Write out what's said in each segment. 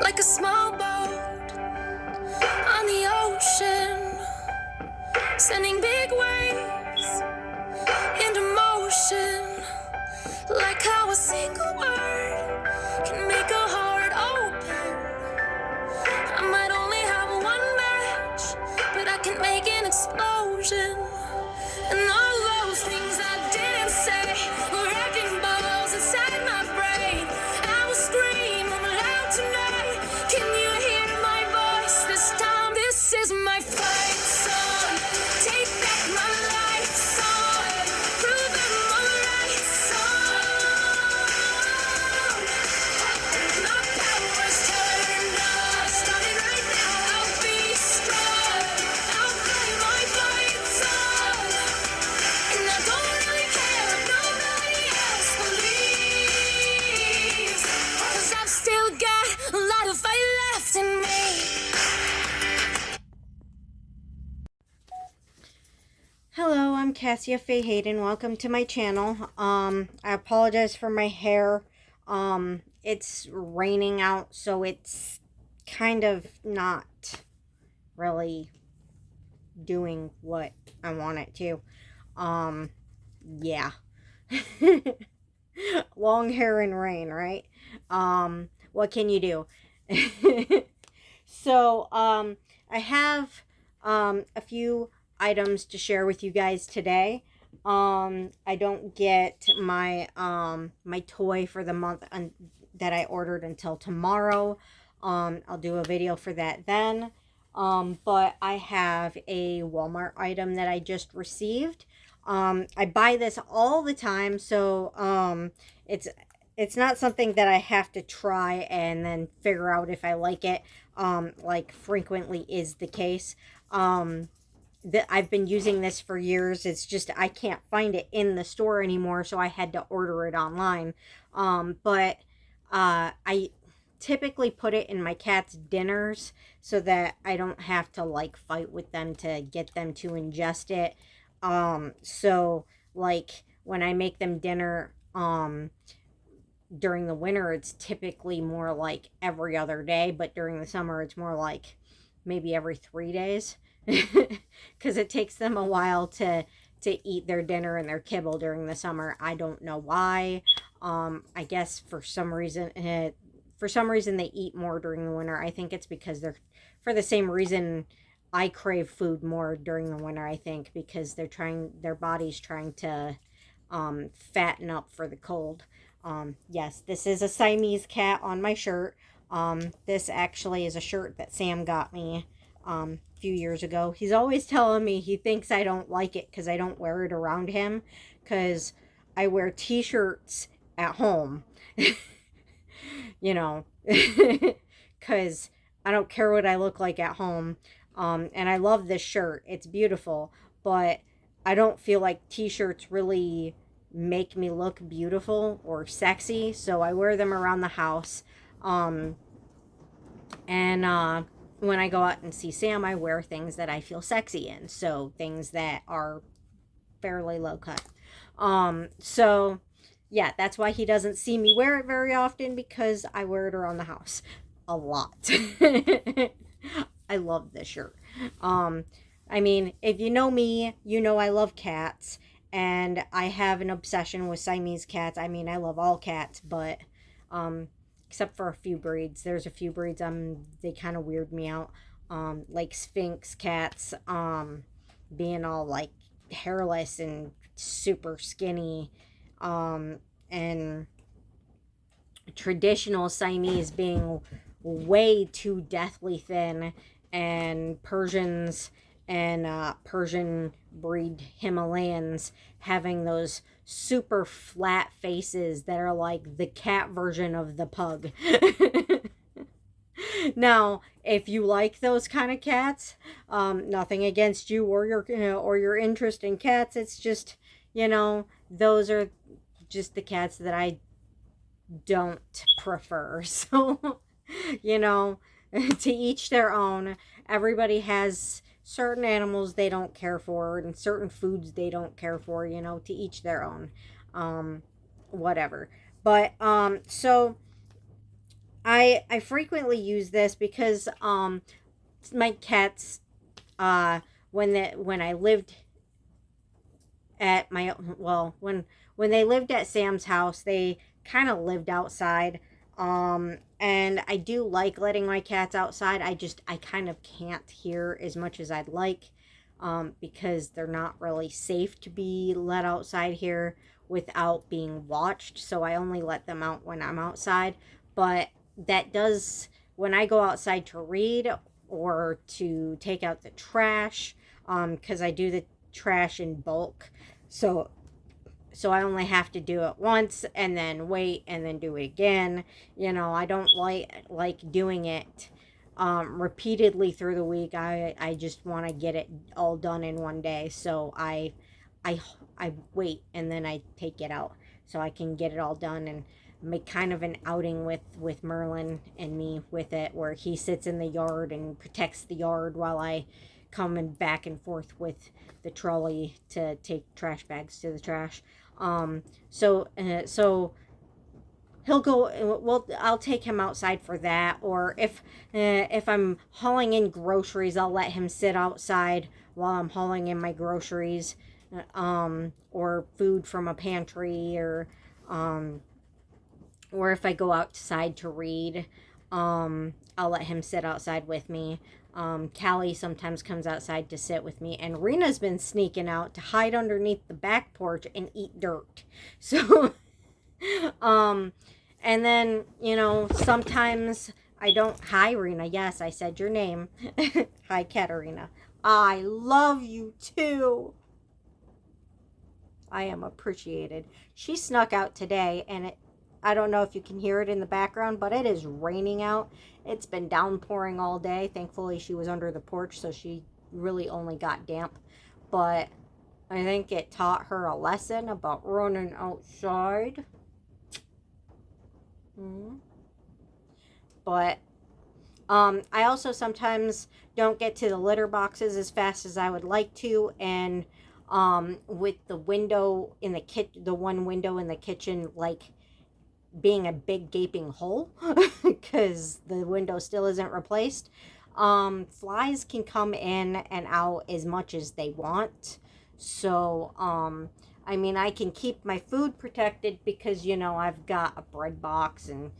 like a small boat on the ocean, sending big waves into motion, like how a single word can make a heart open. I might only have one match, but I can make an explosion. And all those things I didn't say were wrecking balls inside my brain. I will scream loud tonight. Can you hear my voice this time? This is my fight song. Take back my life song. Prove I'm alright song. My power's turned on. Starting right now. I'll be strong. I'll play my fight song. And I don't really care if nobody else believes, 'cause I've still got a lot of fight left in me. Hello, I'm Cassia Faye Hayden. Welcome to my channel. I apologize for my hair. It's raining out, so it's kind of not really doing what I want it to. Yeah. Long hair and rain, right? What can you do? So, I have a few items to share with you guys today. I don't get my my toy for the month that I ordered until tomorrow. I'll do a video for that then. But I have a Walmart item that I just received. I buy this all the time, so it's not something that I have to try and then figure out if I like it, like frequently is the case. That I've been using this for years. It's just I can't find it in the store anymore, so I had to order it online. But I typically put it in my cat's dinners so that I don't have to like fight with them to get them to ingest it. So like when I make them dinner, during the winter, it's typically more like every other day, but during the summer, it's more like maybe every 3 days, because it takes them a while to eat their dinner and their kibble during the summer. I don't know why. I guess for some reason they eat more during the winter. I think it's because they're for the same reason I crave food more during the winter. I think because their body's trying to fatten up for the cold. Yes, this is a Siamese cat on my shirt. This actually is a shirt that Sam got me a few years ago. He's always telling me he thinks I don't like it because I don't wear it around him, because I wear t-shirts at home. You know, because I don't care what I look like at home. And I love this shirt. It's beautiful, but I don't feel like t-shirts really make me look beautiful or sexy, so I wear them around the house. And when I go out and see Sam, I wear things that I feel sexy in, so things that are fairly low cut. So yeah, that's why he doesn't see me wear it very often, because I wear it around the house a lot. I love this shirt. I mean, if you know me, you know I love cats, and I have an obsession with Siamese cats. I mean, I love all cats, but except for a few breeds. There's a few breeds they kind of weird me out. Like Sphinx cats, being all like hairless and super skinny, and traditional Siamese being way too deathly thin, and Persians and Persian breed Himalayans having those super flat faces that are like the cat version of the pug. Now, if you like those kind of cats, nothing against you or your interest in cats. It's just, those are just the cats that I don't prefer. So, to each their own. Everybody has certain animals they don't care for and certain foods they don't care for, to each their own. Whatever. But so I frequently use this because my cats, when I lived at my, well, when they lived at Sam's house, they kind of lived outside. And I do like letting my cats outside. I kind of can't hear as much as I'd like, because they're not really safe to be let outside here without being watched. So I only let them out when I'm outside. But that does, when I go outside to read or to take out the trash, because I do the trash in bulk. So I only have to do it once and then wait and then do it again. I don't like doing it repeatedly through the week. I just want to get it all done in one day. So I I wait and then I take it out so I can get it all done and make kind of an outing with Merlin and me with it, where he sits in the yard and protects the yard while I come and back and forth with the trolley to take trash bags to the trash. So he'll go. Well, I'll take him outside for that. Or if I'm hauling in groceries, I'll let him sit outside while I'm hauling in my groceries, or food from a pantry, or if I go outside to read, I'll let him sit outside with me. Callie sometimes comes outside to sit with me, and Rena's been sneaking out to hide underneath the back porch and eat dirt. So, um, and then, sometimes I don't. Hi, Rena. Yes, I said your name. Hi, Katerina. I love you too. I am appreciated. She snuck out today, and I don't know if you can hear it in the background, but it is raining out. It's been downpouring all day. Thankfully, she was under the porch, so she really only got damp. But I think it taught her a lesson about running outside. But I also sometimes don't get to the litter boxes as fast as I would like to, and with the window in the the one window in the kitchen, like being a big gaping hole because the window still isn't replaced. Flies can come in and out as much as they want. So, I mean, I can keep my food protected because, I've got a bread box and,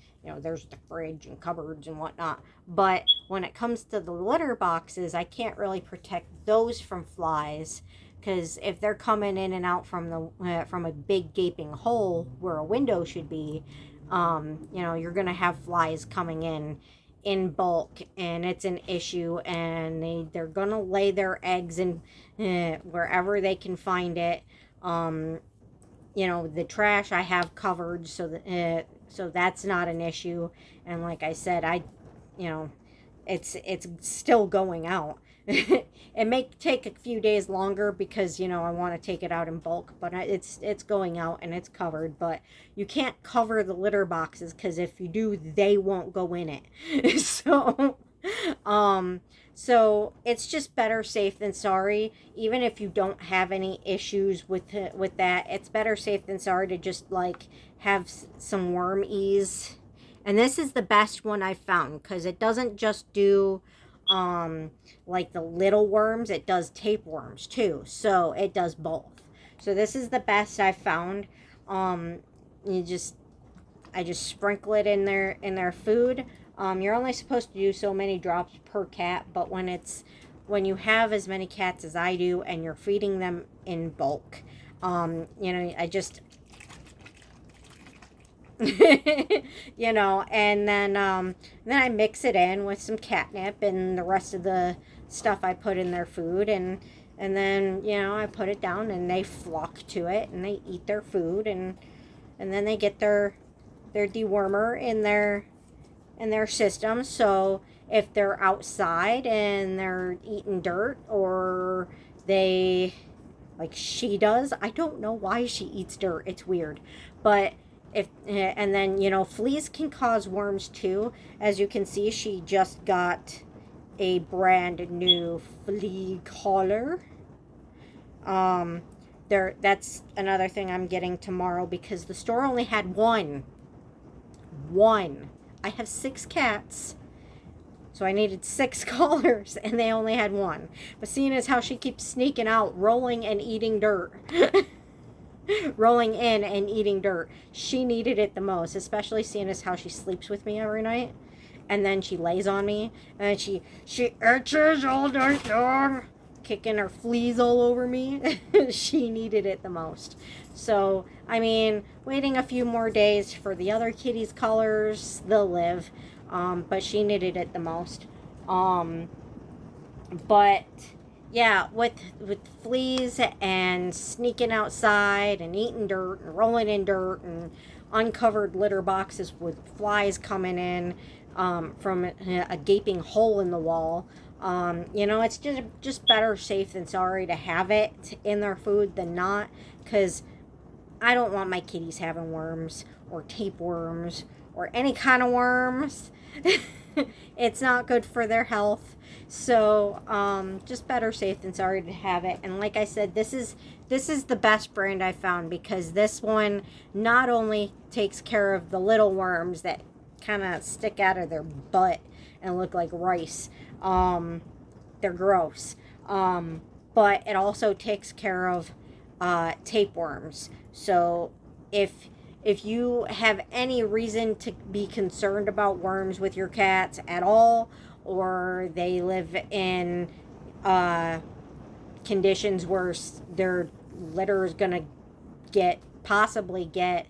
there's the fridge and cupboards and whatnot. But when it comes to the litter boxes, I can't really protect those from flies, because if they're coming in and out from from a big gaping hole where a window should be, you're gonna have flies coming in bulk, and it's an issue, and they're gonna lay their eggs in wherever they can find it. The trash I have covered, so that's not an issue. And like I said, you know it's still going out. It may take a few days longer because I want to take it out in bulk, but it's going out and it's covered. But you can't cover the litter boxes, because if you do, they won't go in it. So it's just better safe than sorry. Even if you don't have any issues with that, it's better safe than sorry to just like have some worm ease. And this is the best one I've found, because it doesn't just do like the little worms, it does tapeworms too. So it does both. So this is the best I've found. Um, you just I just sprinkle it in their food. You're only supposed to do so many drops per cat, but when you have as many cats as I do and you're feeding them in bulk, I just and then I mix it in with some catnip and the rest of the stuff I put in their food, and then I put it down and they flock to it and they eat their food, and then they get their dewormer in their system. So if they're outside and they're eating dirt, or they, like she does, I don't know why she eats dirt, it's weird, but and then fleas can cause worms too. As you can see, she just got a brand new flea collar. That's another thing I'm getting tomorrow, because the store only had one I have 6 cats. So I needed 6 collars, and they only had 1. But seeing as how she keeps sneaking out, rolling and eating dirt, rolling in and eating dirt, she needed it the most, especially seeing as how she sleeps with me every night. And then she lays on me, and she itches all night long, kicking her fleas all over me. She needed it the most. So, I mean, waiting a few more days for the other kitties' collars, they'll live. But she needed it the most. But yeah, with fleas and sneaking outside and eating dirt and rolling in dirt and uncovered litter boxes with flies coming in from a gaping hole in the wall. It's just better safe than sorry to have it in their food than not, because I don't want my kitties having worms or tapeworms or any kind of worms. It's not good for their health. So just better safe than sorry to have it. And like I said, this is the best brand I found, because this one not only takes care of the little worms that kind of stick out of their butt and look like rice. They're gross. But it also takes care of tapeworms. So if you have any reason to be concerned about worms with your cats at all, or they live in conditions where their litter is going to possibly get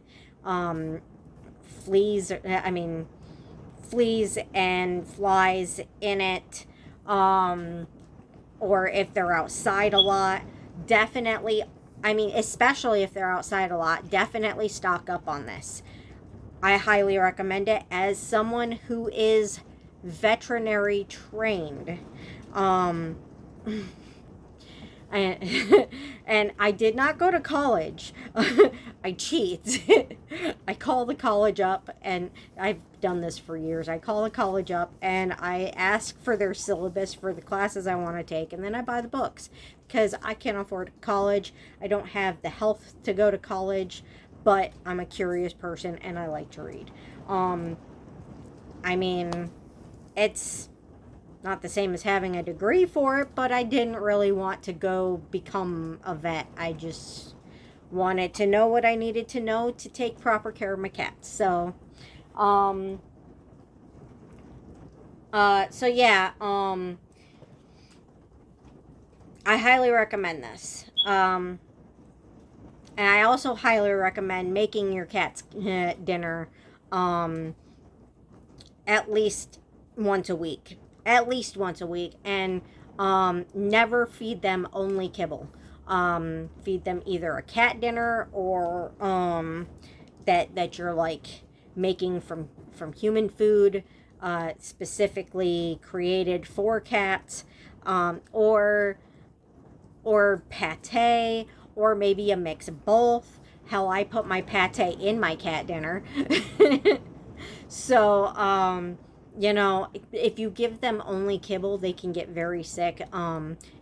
fleas and flies in it, or if they're outside a lot, definitely, especially if they're outside a lot, definitely stock up on this. I highly recommend it as someone who is veterinary trained. And I did not go to college. I cheat. I call the college up, and I've done this for years. I call the college up and I ask for their syllabus for the classes I want to take, and then I buy the books, because I can't afford college. I don't have the health to go to college, but I'm a curious person and I like to read. It's not the same as having a degree for it, but I didn't really want to go become a vet. I just wanted to know what I needed to know to take proper care of my cats. So, I highly recommend this. And I also highly recommend making your cat's dinner at least once a week. And never feed them only kibble. Feed them either a cat dinner, or that you're like making from human food, specifically created for cats, or pate, or maybe a mix of both. Hell, I put my pate in my cat dinner. So, if you give them only kibble, they can get very sick.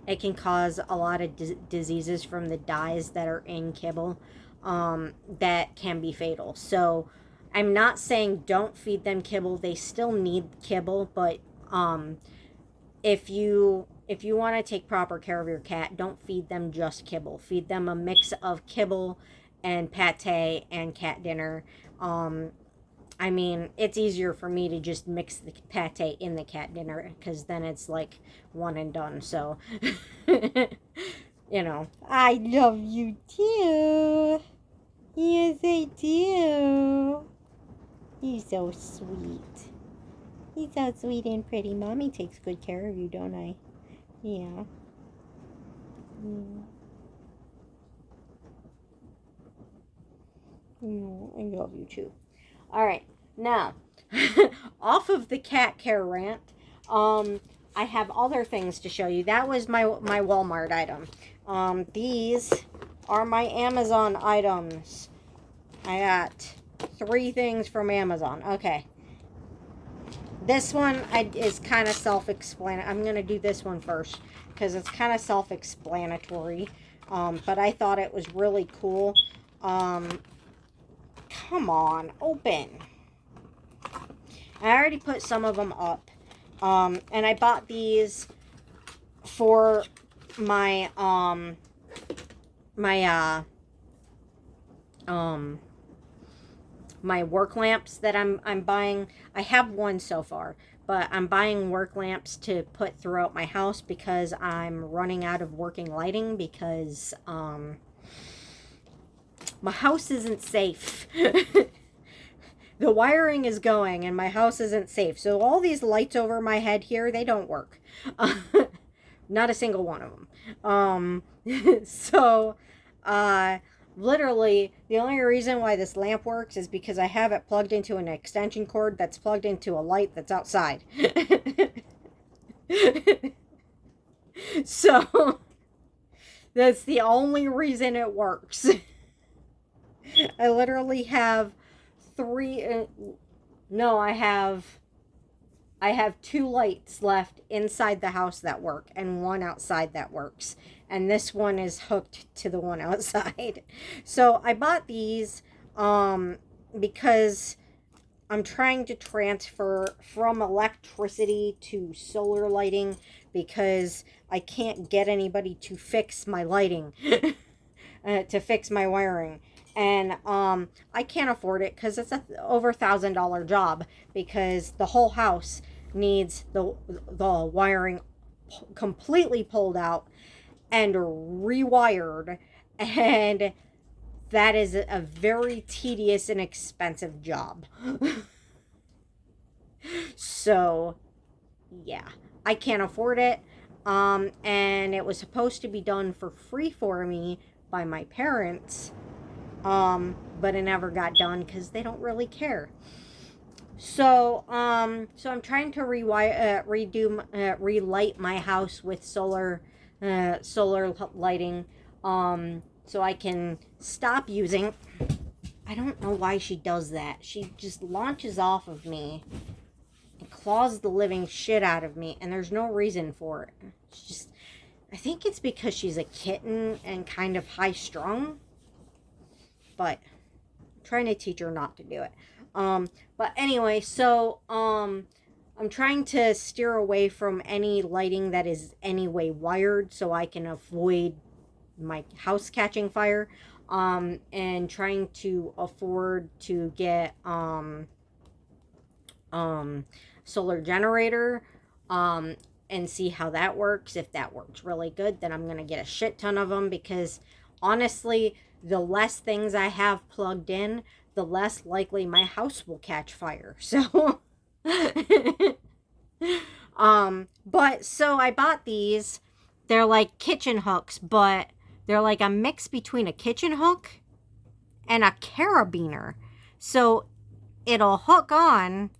It can cause a lot of diseases from the dyes that are in kibble, that can be fatal. So I'm not saying don't feed them kibble. They still need kibble, but if you want to take proper care of your cat, don't feed them just kibble. Feed them a mix of kibble and pate and cat dinner. It's easier for me to just mix the pate in the cat dinner, because then it's like one and done. So, I love you too. Yes, I do. You're so sweet. You're so sweet and pretty. Mommy takes good care of you, don't I? Yeah. I love you too. All right, now off of the cat care rant, I have other things to show you. That was my Walmart item. These are my Amazon items. I got 3 things from Amazon. Okay, this one is kind of self-explanatory. I'm gonna do this one first because it's kind of self-explanatory. But I thought it was really cool. Come on, open. I already put some of them up. And I bought these for my, my work lamps that I'm buying. I have one so far, but I'm buying work lamps to put throughout my house because I'm running out of working lighting because my house isn't safe. The wiring is going and my house isn't safe. So all these lights over my head here, they don't work. Not a single one of them. So literally the only reason why this lamp works is because I have it plugged into an extension cord that's plugged into a light that's outside. So that's the only reason it works. I literally have I have 2 lights left inside the house that work and one outside that works. And this one is hooked to the one outside. So I bought these because I'm trying to transfer from electricity to solar lighting because I can't get anybody to fix my lighting, to fix my wiring. And I can't afford it because it's over $1,000 job because the whole house needs the wiring completely pulled out and rewired, and that is a very tedious and expensive job. So yeah, I can't afford it. And it was supposed to be done for free for me by my parents. But it never got done because they don't really care. So I'm trying to relight my house with solar lighting, so I can stop using. I don't know why she does that. She just launches off of me and claws the living shit out of me, and there's no reason for it. It's just, I think it's because she's a kitten and kind of high strung. But I'm trying to teach her not to do it. But anyway, so I'm trying to steer away from any lighting that is anyway wired so I can avoid my house catching fire. And trying to afford to get solar generator and see how that works. If that works really good, then I'm going to get a shit ton of them because honestly, the less things I have plugged in, the less likely my house will catch fire. So, but so I bought these. They're like kitchen hooks, but they're like a mix between a kitchen hook and a carabiner. So it'll hook on,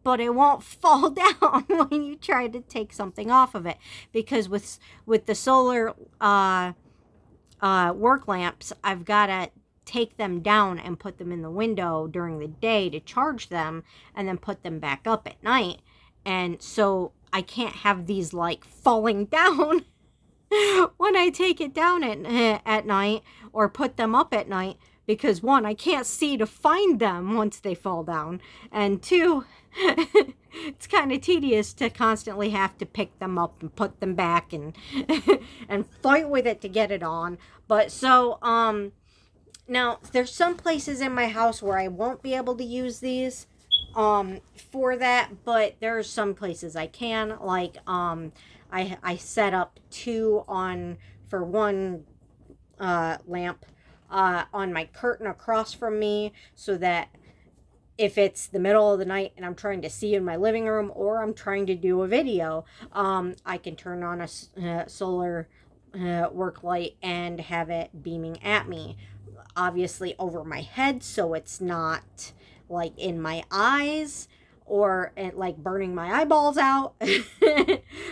but it won't fall down when you try to take something off of it. Because with the solar work lamps, I've got to take them down and put them in the window during the day to charge them and then put them back up at night. And so I can't have these like falling down when I take it down at night or put them up at night, because one, I can't see to find them once they fall down, and two, it's kind of tedious to constantly have to pick them up and put them back and and fight with it to get it on. But so now there's some places in my house where I won't be able to use these for that, but there's some places I can, like I set up 2 on for one lamp on my curtain across from me, so that if it's the middle of the night and I'm trying to see in my living room or I'm trying to do a video, I can turn on a solar work light and have it beaming at me, obviously over my head, so it's not like in my eyes or like burning my eyeballs out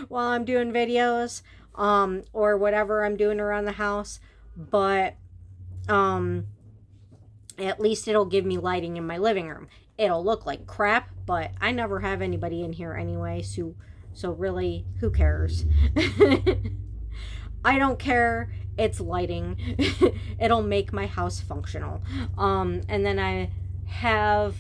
while I'm doing videos or whatever I'm doing around the house. But at least it'll give me lighting in my living room. It'll look like crap, but I never have anybody in here anyway, so really, who cares? I don't care. It's lighting. It'll make my house functional. And then I have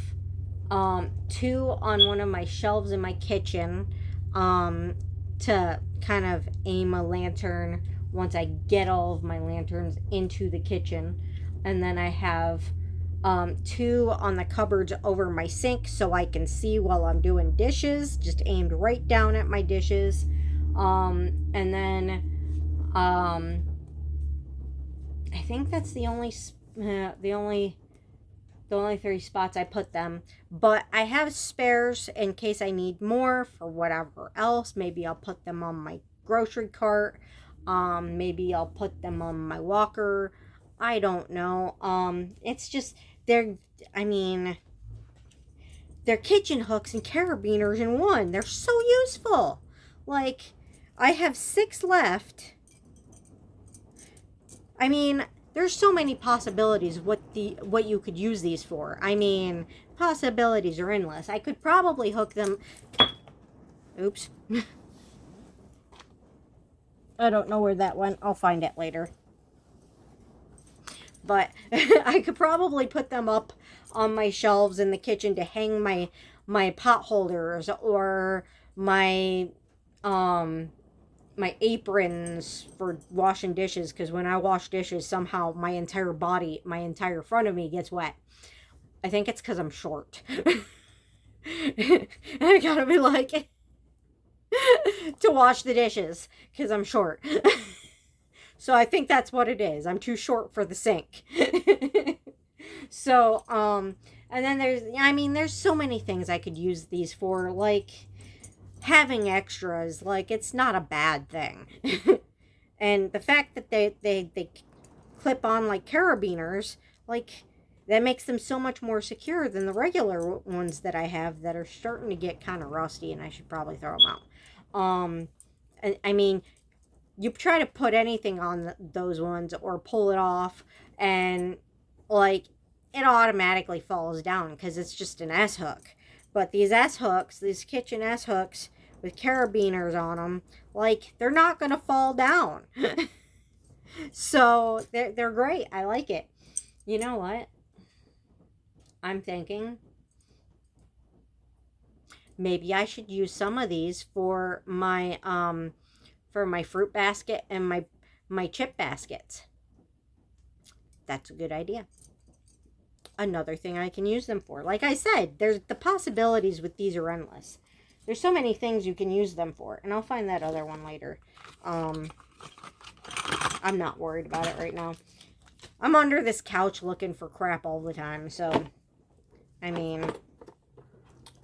2 on one of my shelves in my kitchen, to kind of aim a lantern once I get all of my lanterns into the kitchen. And then I have 2 on the cupboards over my sink so I can see while I'm doing dishes, just aimed right down at my dishes. And then I think that's the only 3 spots I put them. But I have spares in case I need more for whatever else. Maybe I'll put them on my grocery cart. Maybe I'll put them on my walker. I don't know. It's just I mean, they're kitchen hooks and carabiners in one. They're so useful. Like, I have 6 left. I mean, there's so many possibilities what you could use these for. I mean, possibilities are endless. I could probably hook them. Oops. I don't know where that went. I'll find it later. But I could probably put them up on my shelves in the kitchen to hang my pot holders, or my my aprons for washing dishes, because when I wash dishes, somehow my entire body, my entire front of me gets wet. I think it's because I'm short. I gotta be like to wash the dishes because I'm short. So I think that's what it is. I'm too short for the sink. So and then there's so many things I could use these for, like having extras. Like, it's not a bad thing. And the fact that they clip on like carabiners, like, that makes them so much more secure than the regular ones that I have that are starting to get kind of rusty, and I should probably throw them out. I mean, you try to put anything on those ones or pull it off, and like, it automatically falls down because it's just an S hook. But these S hooks, these kitchen S hooks with carabiners on them, like, they're not going to fall down. So they're great. I like it. You know what? I'm thinking maybe I should use some of these for my fruit basket and my chip baskets. That's a good idea. Another thing I can use them for. Like I said, there's the possibilities with these are endless. There's so many things you can use them for, and I'll find that other one later. I'm not worried about it right now. I'm under this couch looking for crap all the time, so I mean,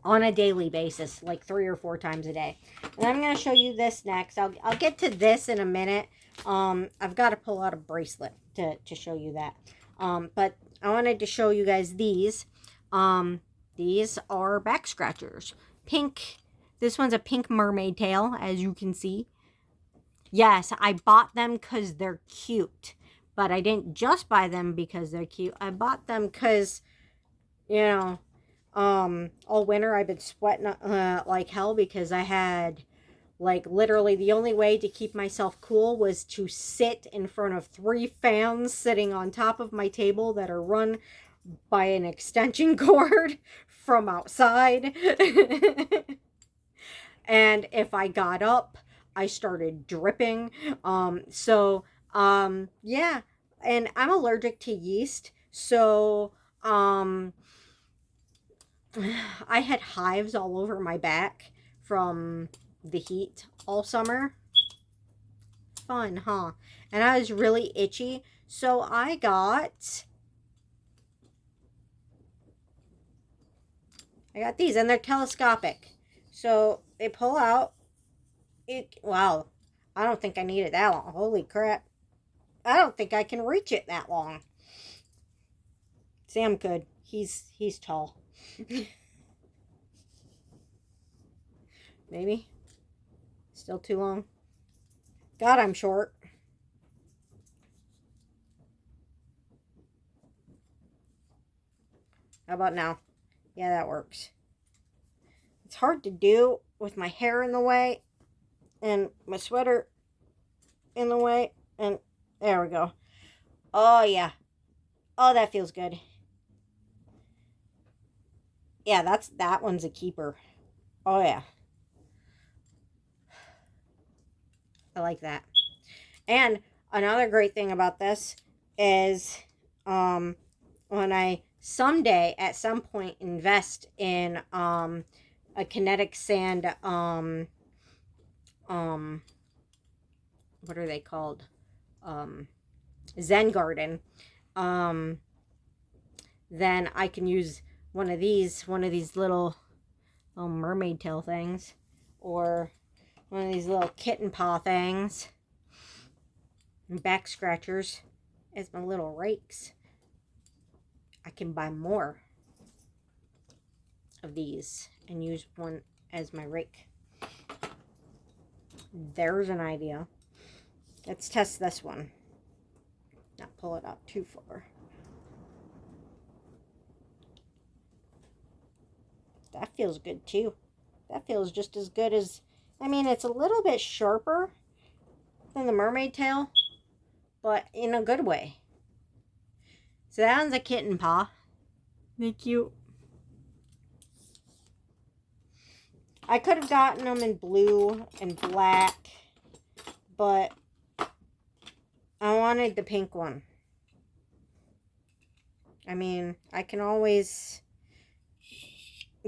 on a daily basis, like 3 or 4 times a day. And I'm going to show you this next. I'll get to this in a minute. I've got to pull out a bracelet to show you that. But I wanted to show you guys these. These are back scratchers. Pink. This one's a pink mermaid tail, as you can see. Yes, I bought them because they're cute. But I didn't just buy them because they're cute. I bought them because, you know, all winter I've been sweating like hell because I had, like, literally the only way to keep myself cool was to sit in front of 3 fans sitting on top of my table that are run by an extension cord from outside. And if I got up, I started dripping. Yeah. And I'm allergic to yeast. So, I had hives all over my back from the heat all summer. Fun, huh? And I was really itchy. So I got these, and they're telescopic. So they pull out. Wow. I don't think I need it that long. Holy crap. I don't think I can reach it that long. Sam could. He's tall. Maybe. Still too long. God, I'm short. How about now? Yeah, that works. It's hard to do with my hair in the way and my sweater in the way. And there we go. Oh, yeah. Oh, that feels good. Yeah, that one's a keeper. Oh yeah, I like that. And another great thing about this is when I someday at some point invest in a kinetic sand um what are they called? Um Zen garden. Um then I can use one of these little mermaid tail things, or one of these little kitten paw things and back scratchers as my little rakes. I can buy more of these and use one as my rake. There's an idea. Let's test this one. Not pull it up too far. That feels good too. That feels just as good as, I mean, it's a little bit sharper than the mermaid tail, but in a good way. So that one's a kitten paw. Thank you. I could have gotten them in blue and black, but I wanted the pink one. I mean, I can always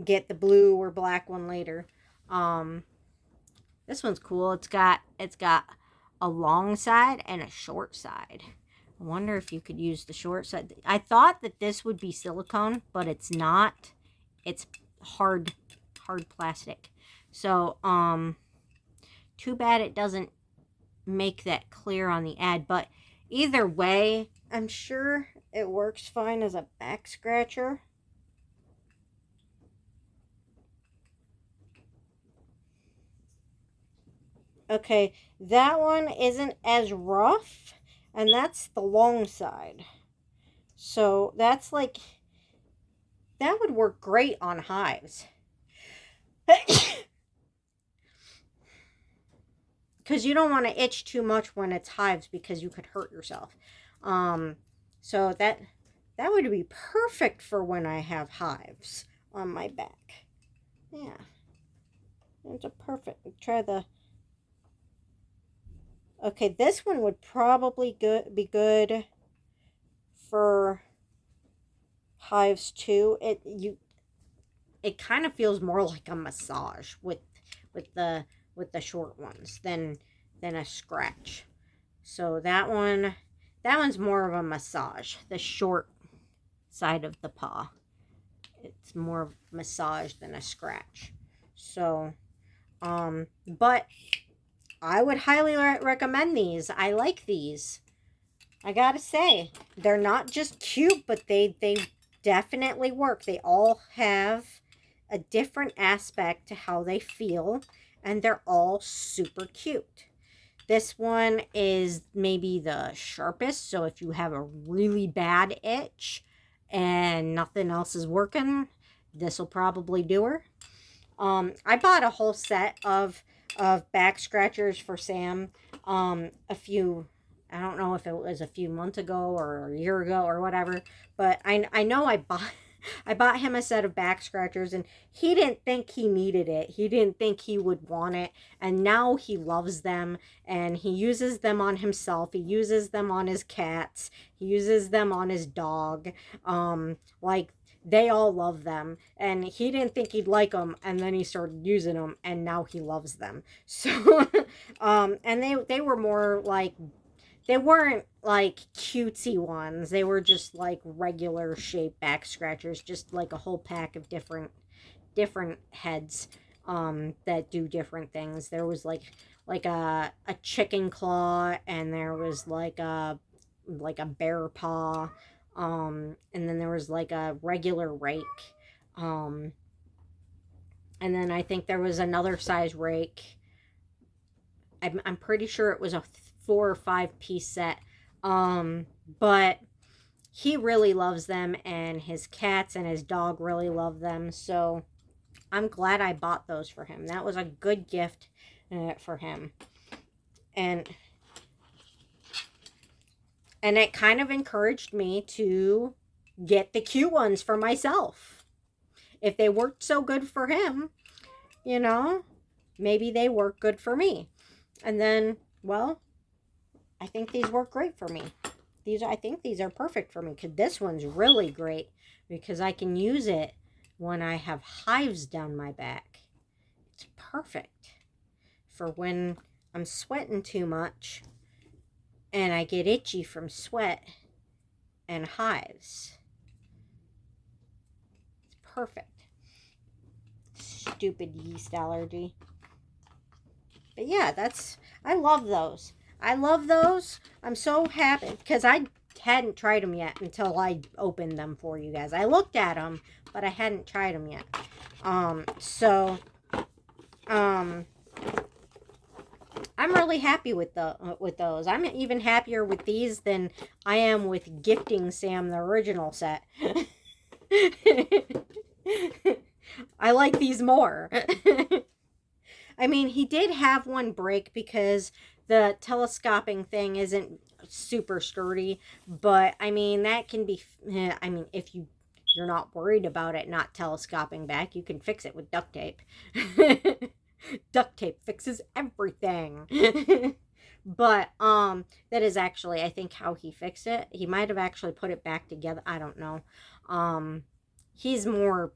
get the blue or black one later. This one's cool. It's got a long side and a short side. I wonder if you could use the short side. I thought that this would be silicone, but it's not. It's hard plastic. So, too bad it doesn't make that clear on the ad, but either way, I'm sure it works fine as a back scratcher. Okay, that one isn't as rough, and that's the long side. So that's like, that would work great on hives. Because you don't want to itch too much when it's hives because you could hurt yourself. So that would be perfect for when I have hives on my back. Yeah. It's a perfect, try the, okay, this one would probably be good for hives too. It kind of feels more like a massage with the short ones than a scratch. So that one's more of a massage. The short side of the paw, it's more of a massage than a scratch. So, but I would highly recommend these. I like these. I gotta say, they're not just cute, but they definitely work. They all have a different aspect to how they feel, and they're all super cute. This one is maybe the sharpest, so if you have a really bad itch and nothing else is working, this will probably do her. I bought a whole set of back scratchers for Sam a few, I don't know if it was a few months ago or a year ago or whatever, but I know I bought him a set of back scratchers, and he didn't think he needed it. He didn't think he would want it, and now he loves them, and he uses them on himself. He uses them on his cats. He uses them on his dog. Like, they all love them, and he didn't think he'd like them, and then he started using them, and now he loves them. So and they were more like, they weren't like cutesy ones. They were just like regular shaped back scratchers, just like a whole pack of different heads that do different things. There was like a chicken claw, and there was like a bear paw, and then there was like a regular rake, and then I think there was another size rake. I'm pretty sure it was a 4 or 5 piece set. But he really loves them, and his cats and his dog really love them. So I'm glad I bought those for him. That was a good gift for him. And it kind of encouraged me to get the cute ones for myself. if they worked so good for him, you know, maybe they work good for me. And then, well, I think these work great for me. I think these are perfect for me, because this one's really great because I can use it when I have hives down my back. It's perfect for when I'm sweating too much and I get itchy from sweat and hives. It's perfect. Stupid yeast allergy. But yeah, I love those. I love those. I'm so happy because I hadn't tried them yet until I opened them for you guys. I looked at them, but I hadn't tried them yet. I'm really happy with those. I'm even happier with these than I am with gifting Sam the original set. I like these more. I mean, he did have one break because the telescoping thing isn't super sturdy, but I mean, that can be, I mean, if you're not worried about it not telescoping back, you can fix it with duct tape. Duct tape fixes everything. But that is actually, I think, how he fixed it. He might have actually put it back together. I don't know. He's more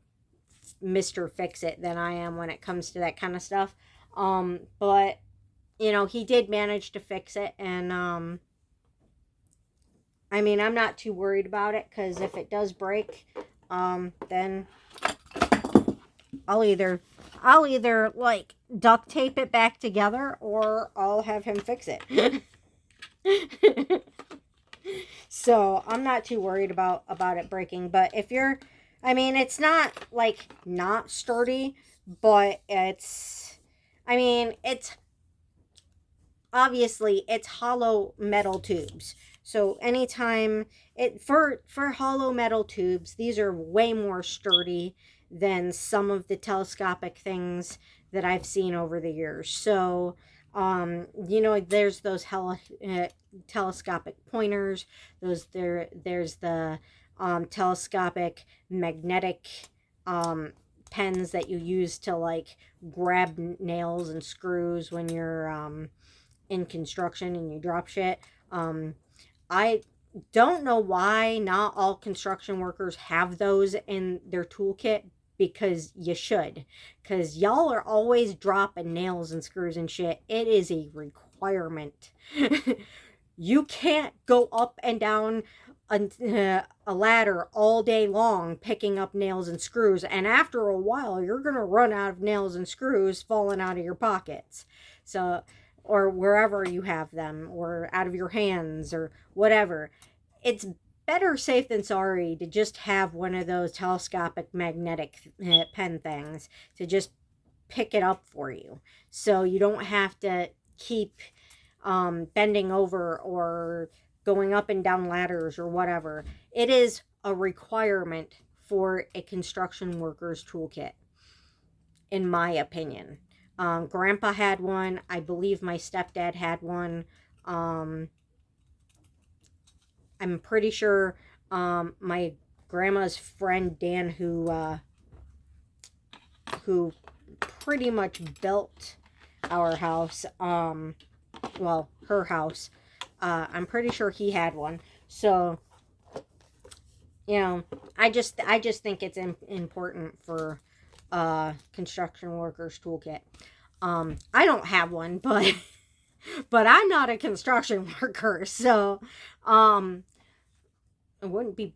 Mr. Fix It than I am when it comes to that kind of stuff. But you know, he did manage to fix it, and I mean, I'm not too worried about it, because if it does break, then I'll either like duct tape it back together, or I'll have him fix it. So I'm not too worried about it breaking. But if you're, I mean, it's not like not sturdy, but it's, I mean, it's obviously it's hollow metal tubes. So anytime for hollow metal tubes, these are way more sturdy than some of the telescopic things that I've seen over the years. So you know, there's those telescopic pointers. There's the telescopic magnetic pens that you use to like grab nails and screws when you're in construction and you drop shit. I don't know why not all construction workers have those in their toolkit, because you should, because y'all are always dropping nails and screws and shit. It is a requirement. You can't go up and down a ladder all day long picking up nails and screws, and after a while you're gonna run out of nails and screws falling out of your pockets, so, or wherever you have them, or out of your hands, or whatever. It's better safe than sorry to just have one of those telescopic magnetic pen things to just pick it up for you, so you don't have to keep bending over or going up and down ladders or whatever. It is a requirement for a construction worker's toolkit, in my opinion. Grandpa had one. I believe my stepdad had one. I'm pretty sure my grandma's friend Dan, who pretty much built our house, well, her house, I'm pretty sure he had one. So, you know, I just think it's important for construction workers toolkit. I don't have one, but but I'm not a construction worker, so it wouldn't be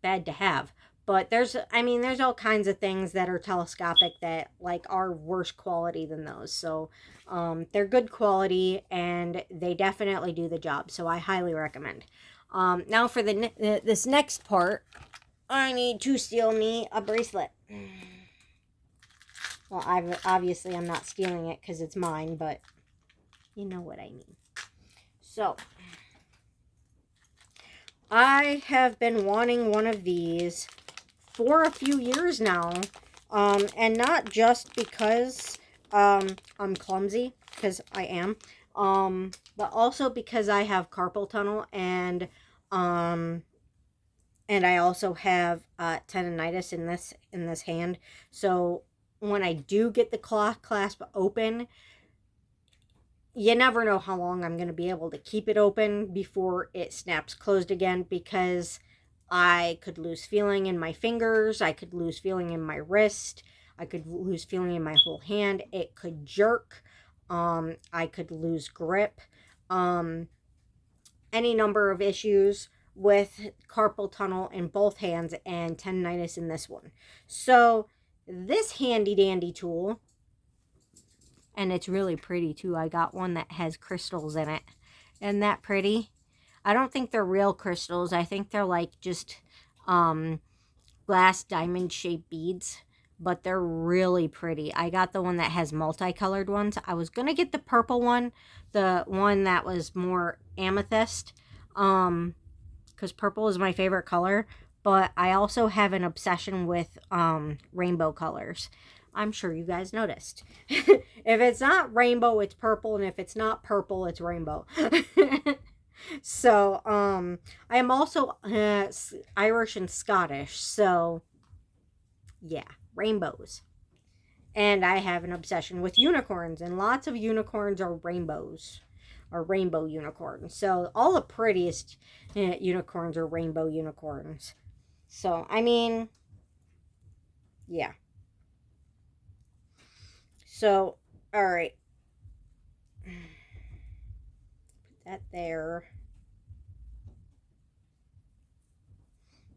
bad to have. But there's all kinds of things that are telescopic that like are worse quality than those. So they're good quality and they definitely do the job. So I highly recommend. Now for this next part, I need to steal me a bracelet. Well, obviously I'm not stealing it because it's mine, but you know what I mean. So I have been wanting one of these for a few years now, and not just because I'm clumsy, because I am, but also because I have carpal tunnel, and And I also have tendonitis in this hand. So when I do get the claw clasp open, you never know how long I'm going to be able to keep it open before it snaps closed again, because I could lose feeling in my fingers, I could lose feeling in my wrist, I could lose feeling in my whole hand, it could jerk, I could lose grip, any number of issues with carpal tunnel in both hands and tendonitis in this one. So this handy dandy tool, and it's really pretty too. I got one that has crystals in it. Isn't that pretty? I don't think they're real crystals. I think they're like just glass diamond shaped beads, but they're really pretty. I got the one that has multicolored ones. I was gonna get the purple one, the one that was more amethyst, because purple is my favorite color, but I also have an obsession with rainbow colors. I'm sure you guys noticed. If it's not rainbow, it's purple, and if it's not purple, it's rainbow. So, I am also Irish and Scottish, so yeah, rainbows. And I have an obsession with unicorns, and lots of unicorns are rainbows, or rainbow unicorns. So all the prettiest unicorns are rainbow unicorns. So, I mean, yeah. So, all right. Put that there.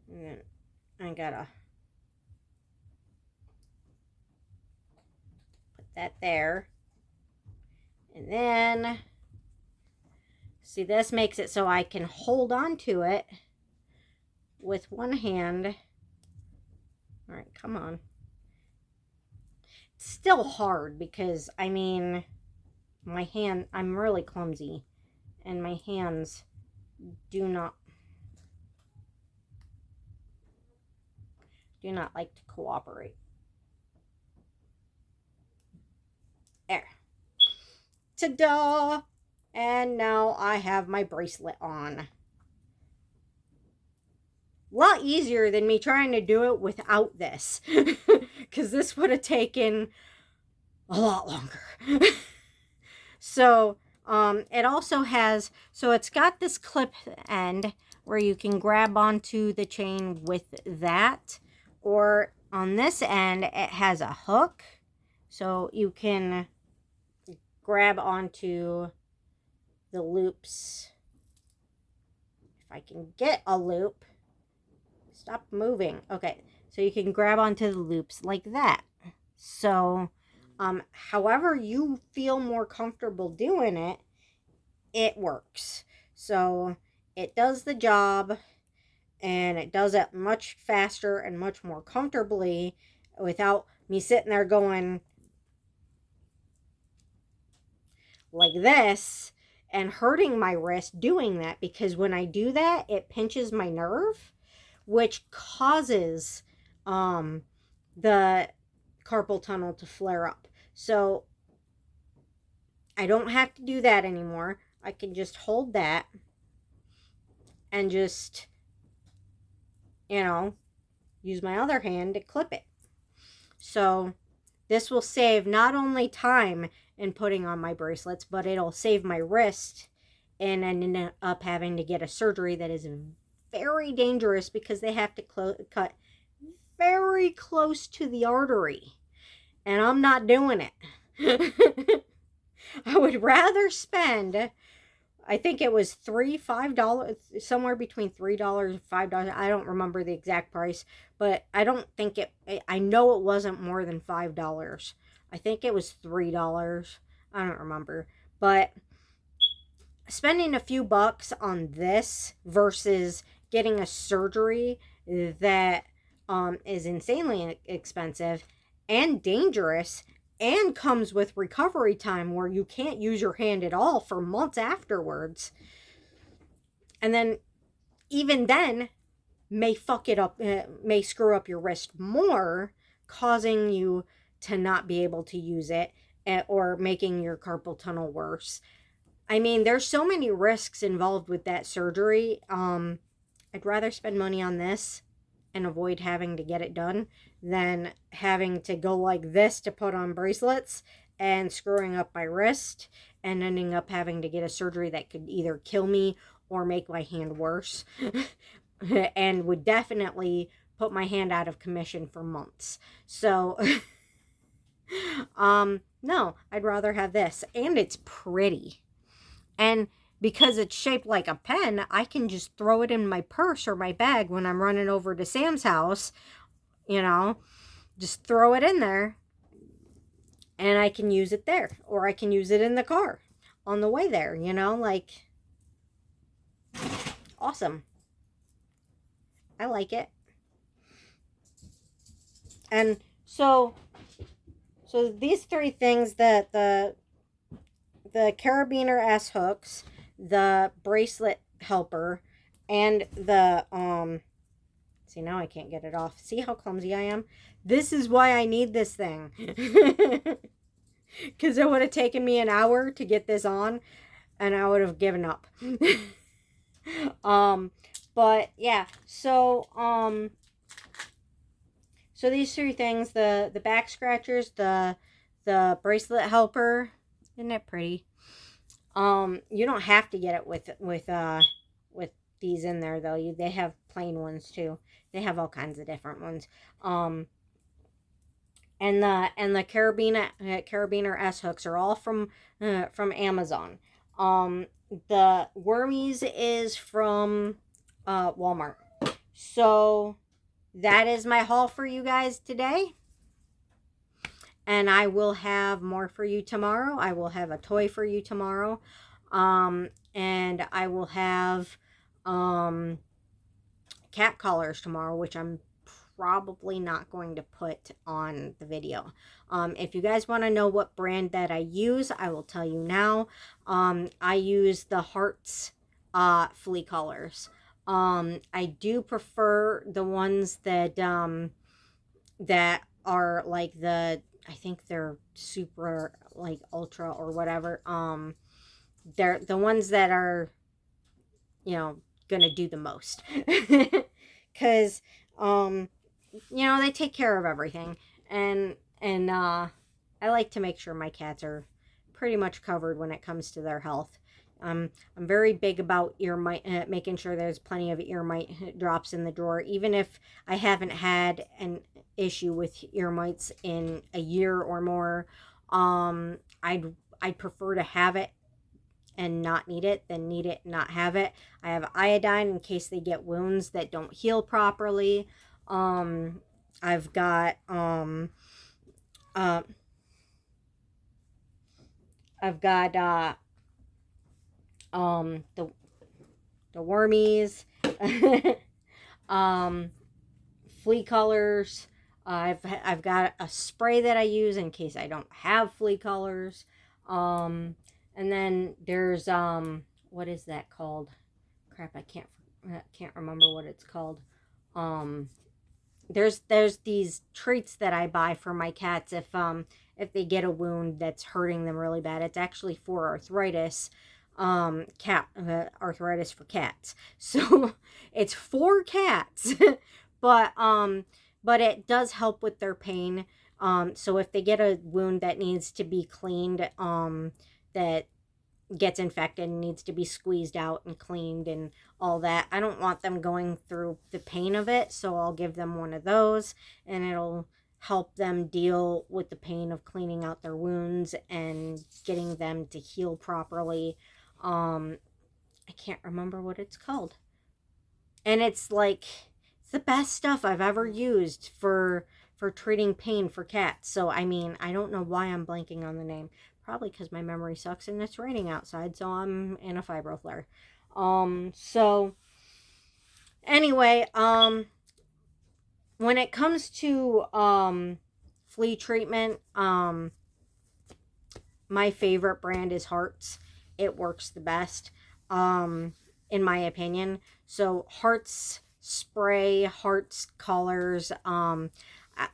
And then I gotta put that there. And then, see, this makes it so I can hold on to it with one hand. All right, come on. It's still hard because, I mean, my hand, I'm really clumsy, and my hands do not like to cooperate. There. Ta-da! And now I have my bracelet on. A lot easier than me trying to do it without this, because this would have taken a lot longer. So it also has, so it's got this clip end where you can grab onto the chain with that, or on this end it has a hook, so you can grab onto the loops. If I can get a loop. Stop moving. Okay, so you can grab onto the loops like that. So, however you feel more comfortable doing it, it works. So, it does the job, and it does it much faster and much more comfortably without me sitting there going like this and hurting my wrist doing that, because when I do that, it pinches my nerve, which causes the carpal tunnel to flare up. So I don't have to do that anymore. I can just hold that and just, use my other hand to clip it. So this will save not only time in putting on my bracelets, but it'll save my wrist and end up having to get a surgery that is very dangerous, because they have to cut very close to the artery, and I'm not doing it. I would rather spend, I think it was $5, somewhere between $3 and $5. I don't remember the exact price, but I don't think I know it wasn't more than $5. I think it was $3. I don't remember, but spending a few bucks on this versus getting a surgery that is insanely expensive and dangerous and comes with recovery time where you can't use your hand at all for months afterwards, and then even then may fuck it up, may screw up your wrist more, causing you to not be able to use it, or making your carpal tunnel worse. I mean, there's so many risks involved with that surgery. I'd rather spend money on this and avoid having to get it done than having to go like this to put on bracelets and screwing up my wrist and ending up having to get a surgery that could either kill me or make my hand worse and would definitely put my hand out of commission for months. So no, I'd rather have this, and it's pretty. And because it's shaped like a pen, I can just throw it in my purse or my bag when I'm running over to Sam's house, you know, just throw it in there and I can use it there, or I can use it in the car on the way there, you know, like, awesome. I like it. And so these three things, that the carabiner S hooks, the bracelet helper, and the see, now I can't get it off. See how clumsy I am? This is why I need this thing. Because it would have taken me an hour to get this on, and I would have given up. But yeah, so these three things, the back scratchers, the bracelet helper, isn't it pretty? You don't have to get it with these in there though. They have plain ones too. They have all kinds of different ones. And the carabiner S hooks are all from Amazon. The Wormies is from Walmart. So that is my haul for you guys today. And I will have more for you tomorrow. I will have a toy for you tomorrow. And I will have cat collars tomorrow, which I'm probably not going to put on the video. If you guys want to know what brand that I use, I will tell you now. I use the Hearts flea collars. I do prefer the ones that that are like I think they're super, like, ultra or whatever. They're the ones that are, you know, gonna do the most. Because you know, they take care of everything, and I like to make sure my cats are pretty much covered when it comes to their health. I'm very big about ear mite, making sure there's plenty of ear mite drops in the drawer, even if I haven't had an issue with ear mites in a year or more. I'd prefer to have it and not need it than need it and not have it. I have iodine in case they get wounds that don't heal properly. I've got the Wormies, flea collars. I've got a spray that I use in case I don't have flea collars. And then there's what is that called? Crap, I can't remember what it's called. There's these treats that I buy for my cats if they get a wound that's hurting them really bad. It's actually for arthritis. Arthritis for cats. So it's for cats. but it does help with their pain. So if they get a wound that needs to be cleaned, that gets infected and needs to be squeezed out and cleaned and all that, I don't want them going through the pain of it, so I'll give them one of those, and it'll help them deal with the pain of cleaning out their wounds and getting them to heal properly. I can't remember what it's called, and it's the best stuff I've ever used for treating pain for cats. So I mean, I don't know why I'm blanking on the name. Probably because my memory sucks and it's raining outside, so I'm in a fibro flare. So anyway, when it comes to flea treatment, my favorite brand is Hearts. It works the best, in my opinion. So Hearts spray, Hearts collars.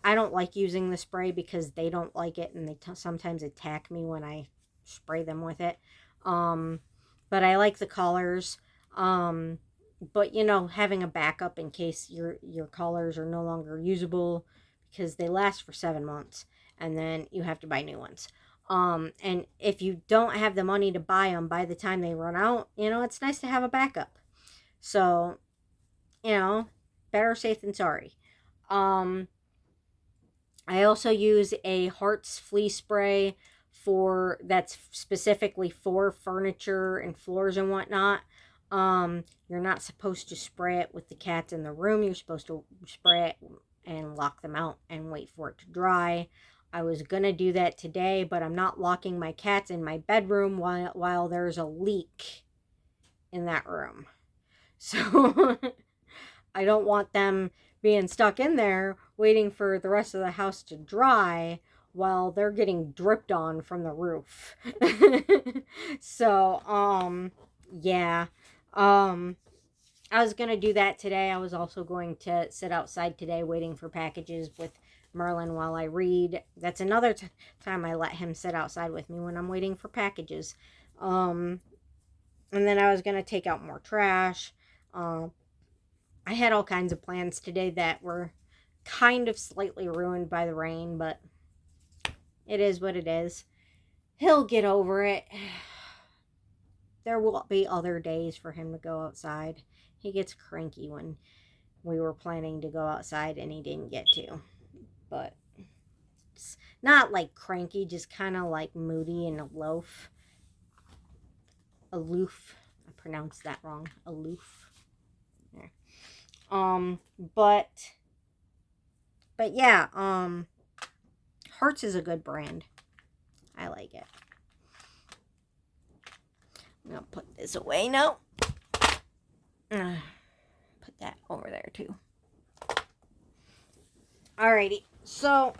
I don't like using the spray because they don't like it, and they sometimes attack me when I spray them with it. But I like the collars. But having a backup in case your collars are no longer usable, because they last for 7 months and then you have to buy new ones. And if you don't have the money to buy them by the time they run out, it's nice to have a backup. So, better safe than sorry. Um, I also use a Hearts flea spray that's specifically for furniture and floors and whatnot. You're not supposed to spray it with the cats in the room. You're supposed to spray it and lock them out and wait for it to dry. I was gonna do that today, but I'm not locking my cats in my bedroom while there's a leak in that room. So I don't want them being stuck in there waiting for the rest of the house to dry while they're getting dripped on from the roof. So, yeah. I was going to do that today. I was also going to sit outside today waiting for packages with Merlin while I read. That's another time I let him sit outside with me, when I'm waiting for packages. And then I was going to take out more trash. I had all kinds of plans today that were kind of slightly ruined by the rain, but it is what it is. He'll get over it. There will be other days for him to go outside. He gets cranky when we were planning to go outside and he didn't get to. But it's not like cranky, just kind of like moody and aloof. I pronounced that wrong. Aloof. Yeah. But yeah, Hertz is a good brand. I like it. I'm gonna put this away now. Put that over there too. Alrighty, so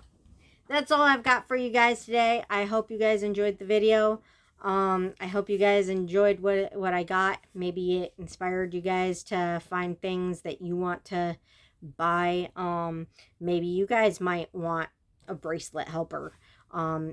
that's all I've got for you guys today. I hope you guys enjoyed the video. I hope you guys enjoyed what I got. Maybe it inspired you guys to find things that you want to buy. Maybe you guys might want a bracelet helper.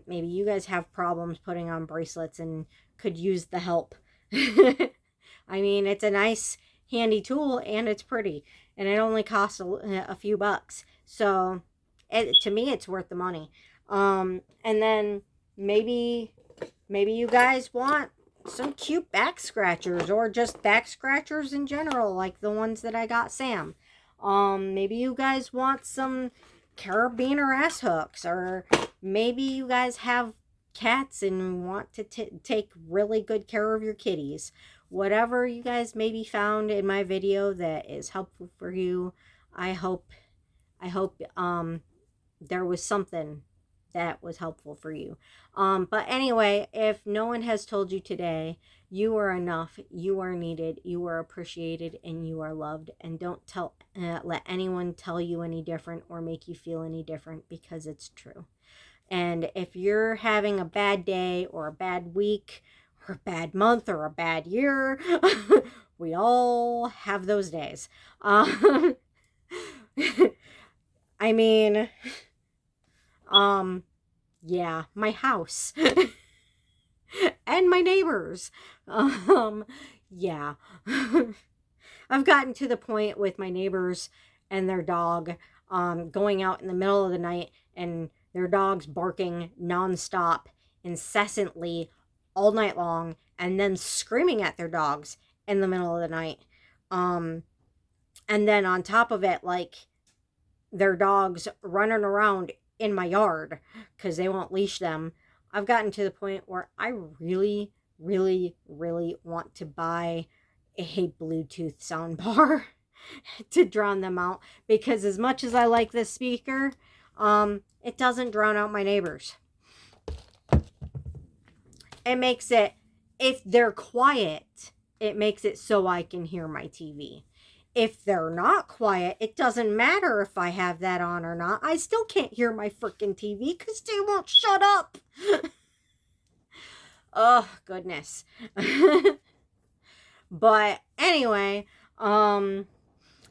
Maybe you guys have problems putting on bracelets and could use the help. I mean, it's a nice handy tool and it's pretty, and it only costs a few bucks. So to me, it's worth the money. And then maybe you guys want some cute back scratchers, or just back scratchers in general, like the ones that I got Sam. Maybe you guys want some carabiner ass hooks, or maybe you guys have cats and want to take really good care of your kitties. Whatever you guys maybe found in my video that is helpful for you, I hope there was something that was helpful for you. But anyway, if no one has told you today, you are enough, you are needed, you are appreciated, and you are loved. And don't let anyone tell you any different or make you feel any different, because it's true. And if you're having a bad day or a bad week or a bad month or a bad year, we all have those days. I mean, yeah, my house and my neighbors. Yeah. I've gotten to the point with my neighbors and their dog, going out in the middle of the night and their dog's barking nonstop, incessantly, all night long, and then screaming at their dogs in the middle of the night. And then on top of it, like, their dogs running around in my yard because they won't leash them. I've gotten to the point where I really, really, really want to buy a Bluetooth soundbar to drown them out, because as much as I like this speaker, it doesn't drown out my neighbors. It makes it, if they're quiet, it makes it so I can hear my TV. If they're not quiet, it doesn't matter if I have that on or not. I still can't hear my freaking TV because they won't shut up. Oh, goodness. But anyway, and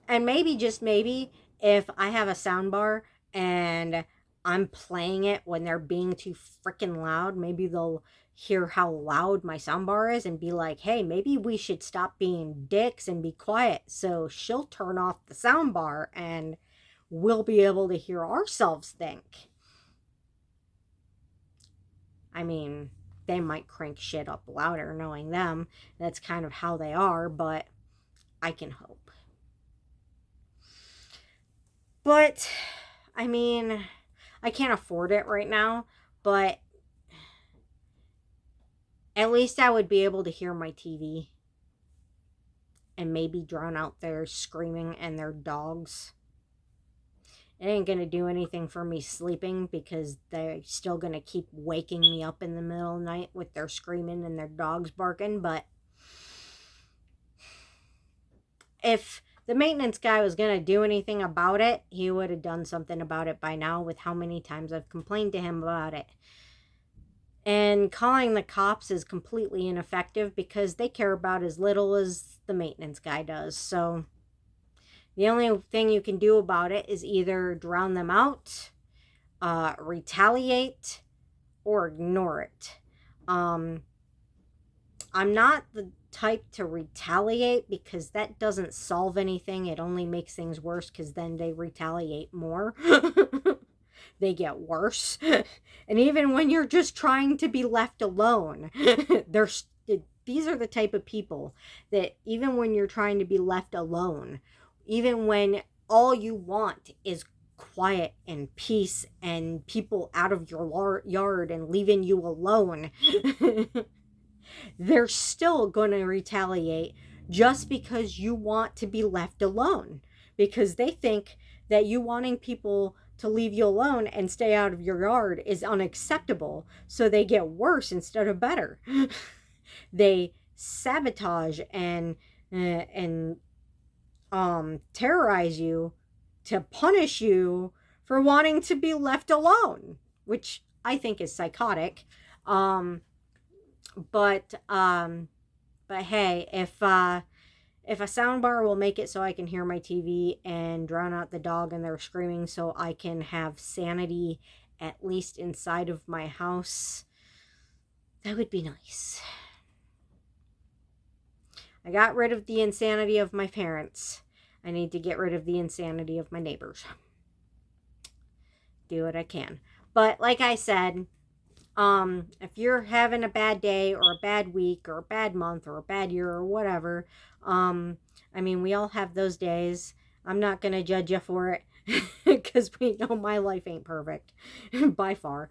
maybe, just maybe, if I have a soundbar and I'm playing it when they're being too freaking loud, maybe they'll hear how loud my soundbar is and be like, hey, maybe we should stop being dicks and be quiet. So she'll turn off the soundbar and we'll be able to hear ourselves think. I mean, they might crank shit up louder knowing them. That's kind of how they are, but I can hope. But, I mean, I can't afford it right now, but at least I would be able to hear my TV and maybe drown out their screaming and their dogs. It ain't gonna do anything for me sleeping because they're still gonna keep waking me up in the middle of the night with their screaming and their dogs barking. But if the maintenance guy was gonna do anything about it, he would have done something about it by now, with how many times I've complained to him about it. And calling the cops is completely ineffective because they care about as little as the maintenance guy does. So the only thing you can do about it is either drown them out, retaliate, or ignore it. I'm not the type to retaliate because that doesn't solve anything. It only makes things worse because then they retaliate more. They get worse. And even when you're just trying to be left alone, these are the type of people that even when you're trying to be left alone, even when all you want is quiet and peace and people out of your yard and leaving you alone, they're still going to retaliate just because you want to be left alone, because they think that you wanting people to leave you alone and stay out of your yard is unacceptable. So they get worse instead of better. They sabotage and terrorize you to punish you for wanting to be left alone, which I think is psychotic. But hey, if a soundbar will make it so I can hear my TV and drown out the dog and their screaming so I can have sanity at least inside of my house, that would be nice. I got rid of the insanity of my parents. I need to get rid of the insanity of my neighbors. Do what I can. But like I said, if you're having a bad day or a bad week or a bad month or a bad year or whatever, I mean, we all have those days. I'm not going to judge you for it because we know my life ain't perfect by far.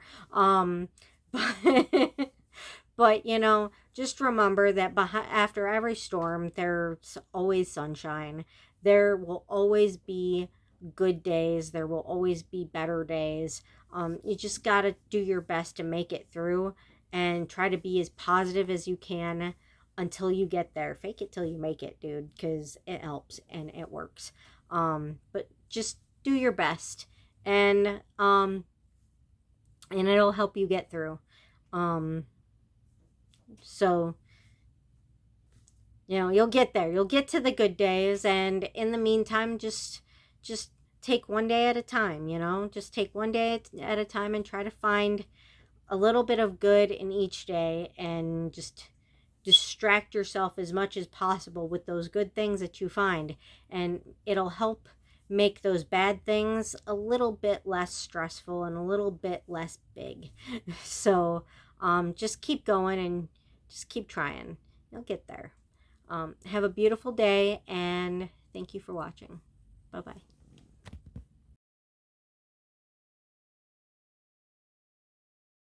But you know, just remember that after every storm, there's always sunshine. There will always be good days. There will always be better days. You just got to do your best to make it through and try to be as positive as you can until you get there. Fake it till you make it, dude, because it helps and it works. But just do your best, and it'll help you get through. So, you know, you'll get there. You'll get to the good days, and in the meantime, just take one day at a time, you know? Just take one day at a time and try to find a little bit of good in each day, and just distract yourself as much as possible with those good things that you find, and it'll help make those bad things a little bit less stressful and a little bit less big. So just keep going and just keep trying. You'll get there. Have a beautiful day, and thank you for watching. Bye-bye.